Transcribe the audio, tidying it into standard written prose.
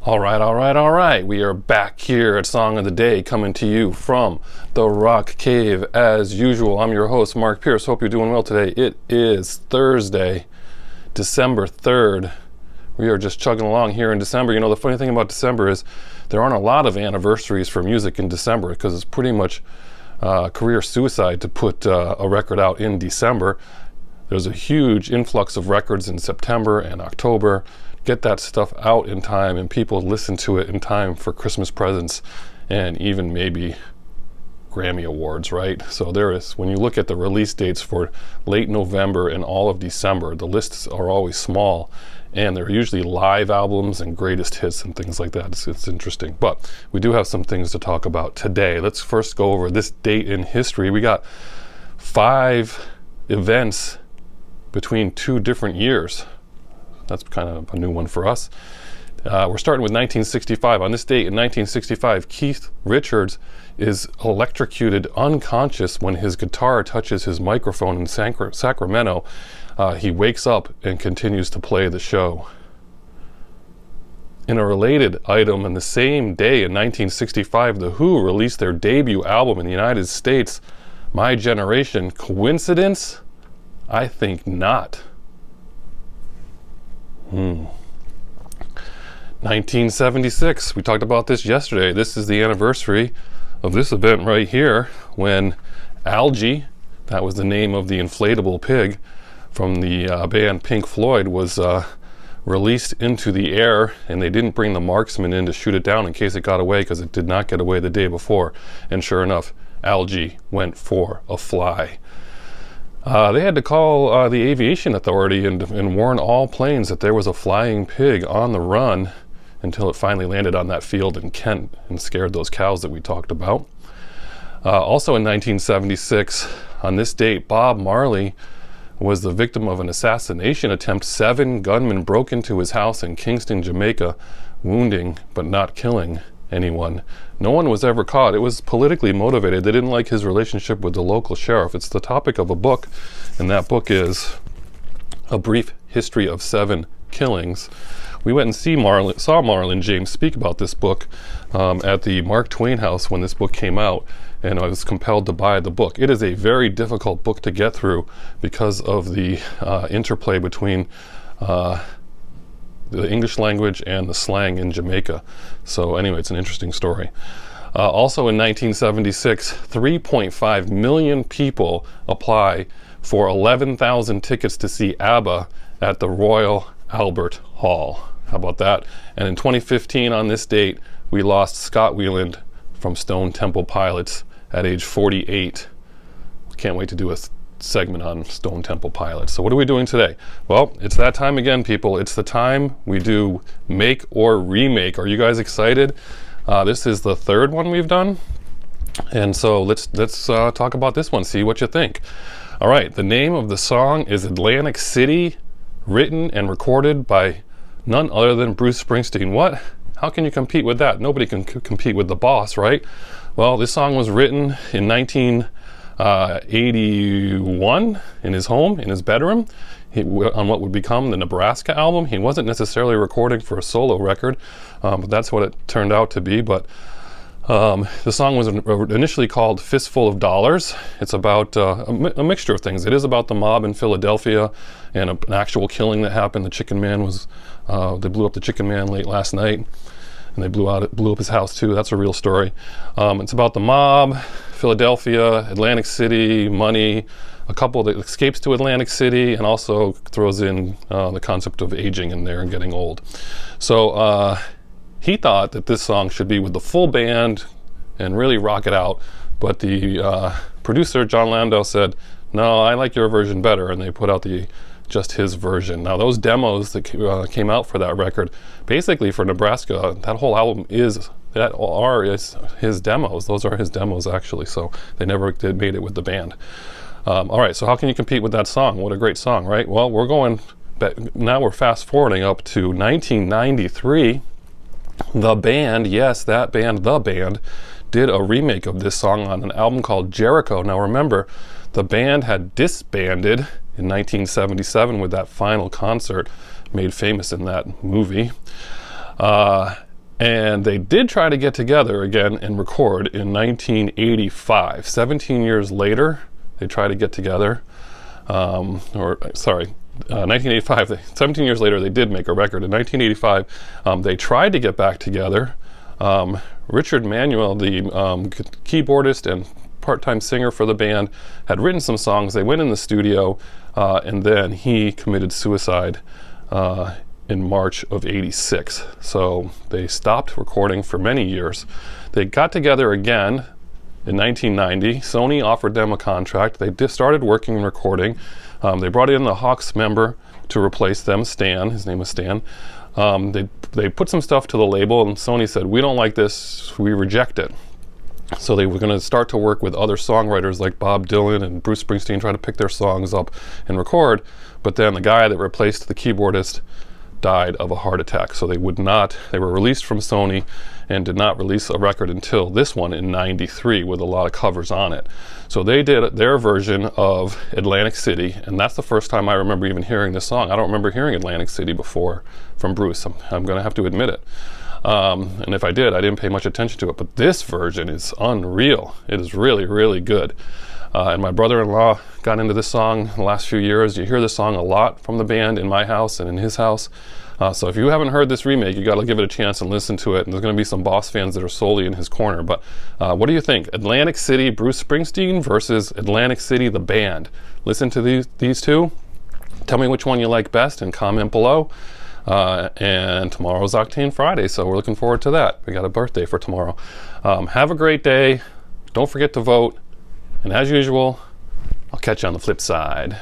All right. We are back here at Song of the Day, coming to you from the Rock Cave as usual. I'm your host, Mark Pierce. Hope you're doing well today. It is Thursday, December 3rd. We are just chugging along here in December. You know, the funny thing about December is there aren't a lot of anniversaries for music in December because it's pretty much career suicide to put a record out in December. There's a huge influx of records in September and October. Get that stuff out in time and people listen to it in time for Christmas presents and even maybe Grammy Awards, right? So there is, when you look at the release dates for late November and all of December, the lists are always small and they're usually live albums and greatest hits and things like that. It's interesting, but we do have some things to talk about today. Let's first go over this date in history. We got 5 events between 2 different years. That's kind of a new one for us. We're starting with 1965. On this date in 1965, Keith Richards is electrocuted unconscious when his guitar touches his microphone in Sacramento. He wakes up and continues to play the show. In a related item, on the same day in 1965, The Who released their debut album in the United States, My Generation. Coincidence? I think not. 1976, we talked about this yesterday. This is the anniversary of this event right here when Algie, that was the name of the inflatable pig from the band Pink Floyd, was released into the air, and they didn't bring the marksman in to shoot it down in case it got away, because it did not get away the day before. And sure enough, Algie went for a fly. They had to call the aviation authority and warn all planes that there was a flying pig on the run until it finally landed on that field in Kent and scared those cows that we talked about. Also in 1976, on this date, Bob Marley was the victim of an assassination attempt. 7 gunmen broke into his house in Kingston, Jamaica, wounding but not killing anyone. No one was ever caught. It was politically motivated. They didn't like his relationship with the local sheriff. It's the topic of a book, and that book is A Brief History of 7 Killings. We went and saw Marlon James speak about this book at the Mark Twain House when this book came out, and I was compelled to buy the book. It is a very difficult book to get through because of the interplay between the English language and the slang in Jamaica. So anyway, it's an interesting story. Also in 1976, 3.5 million people apply for 11,000 tickets to see ABBA at the Royal Albert Hall. How about that? And in 2015, on this date, we lost Scott Weiland from Stone Temple Pilots at age 48. Can't wait to do a segment on Stone Temple Pilots. So what are we doing today? Well, it's that time again, people. It's the time we do make or remake. Are you guys excited? This is the 3rd one we've done, and so let's talk about this one, see what you think. All right, the name of the song is Atlantic City, written and recorded by none other than Bruce Springsteen. What? How can you compete with that? Nobody can compete with the boss, right? Well, this song was written in 1981 in his home, in his bedroom, on what would become the Nebraska album. He wasn't necessarily recording for a solo record, but that's what it turned out to be. But the song was initially called Fistful of Dollars. It's about a mixture of things. It is about the mob in Philadelphia and an actual killing that happened. The Chicken Man was, they blew up the Chicken Man late last night, and they blew up his house too. That's a real story. It's about the mob, Philadelphia, Atlantic City, money, a couple that escapes to Atlantic City, and also throws in the concept of aging in there and getting old. So he thought that this song should be with the full band and really rock it out, but the producer, John Landau, said, no, I like your version better, and they put out just his version. Now those demos that came out for that record, basically for Nebraska, that whole album is his demos. Those are his demos actually, so they never made it with the band. All right, so how can you compete with that song? What a great song, right? Well, now we're fast forwarding up to 1993. The band, yes, that band, The Band, did a remake of this song on an album called Jericho. Now remember, the band had disbanded in 1977 with that final concert made famous in that movie. And they did try to get together again and record in 1985. 17 years later, they tried to get together. 1985, 17 years later, they did make a record. In 1985, they tried to get back together. Richard Manuel, the keyboardist and part-time singer for the band, had written some songs. They went in the studio, and then he committed suicide in March of '86. So they stopped recording for many years. They got together again in 1990. Sony offered them a contract. They started working and recording. They brought in the Hawks member to replace them, Stan. His name was Stan. They put some stuff to the label, and Sony said, "We don't like this. We reject it." So they were going to start to work with other songwriters like Bob Dylan and Bruce Springsteen, try to pick their songs up and record. But then the guy that replaced the keyboardist died of a heart attack. So they were released from Sony and did not release a record until this one in '93 with a lot of covers on it. So they did their version of Atlantic City, and that's the first time I remember even hearing this song. I don't remember hearing Atlantic City before from Bruce. I'm going to have to admit it. And if I did, I didn't pay much attention to it. But this version is unreal. It is really, really good. And my brother-in-law got into this song the last few years. You hear this song a lot from the band in my house and in his house. So if you haven't heard this remake, you got to give it a chance and listen to it. And there's going to be some Boss fans that are solely in his corner. But what do you think? Atlantic City, Bruce Springsteen versus Atlantic City, the band. Listen to these two. Tell me which one you like best and comment below. And tomorrow's Octane Friday, so we're looking forward to that. We got a birthday for tomorrow. Have a great day. Don't forget to vote. And as usual, I'll catch you on the flip side.